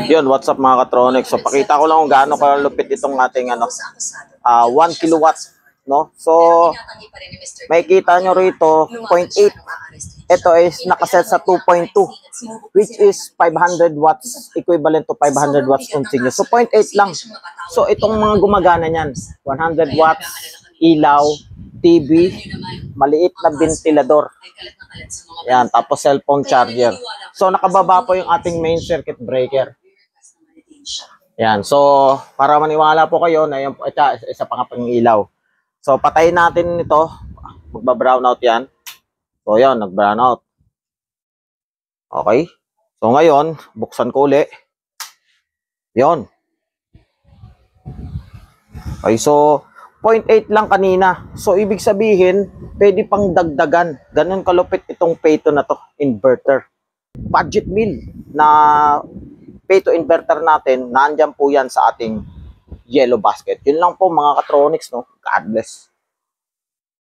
Yun, what's up mga Katronics? So pakita ko lang kung gaano kalupit itong ating 1 kilowatt, no? So makikita nyo rito 0.8. Ito is nakaset sa 2.2, which is 500 watts, equivalent to 500 watts continuous. So 0.8 lang. So itong mga gumagana niyan, 100 watts, ilaw, TV, maliit na ventilador. Yan, tapos cellphone charger. So nakababa po yung ating main circuit breaker. Yan, so para maniwala po kayo na yung isa pa nga pang ilaw. So patayin natin ito, magba-brown out yan. So yan, nag-brown out. Okay. So ngayon, buksan ko uli. Yon. Okay, so 0.8 lang kanina. So ibig sabihin, pwede pang dagdagan. Ganun kalupit itong Phaeto na to, inverter. Budget bill na Phaeto inverter natin, nandiyan po yan sa ating yellow basket. Yun lang po mga Katronics, no? God bless.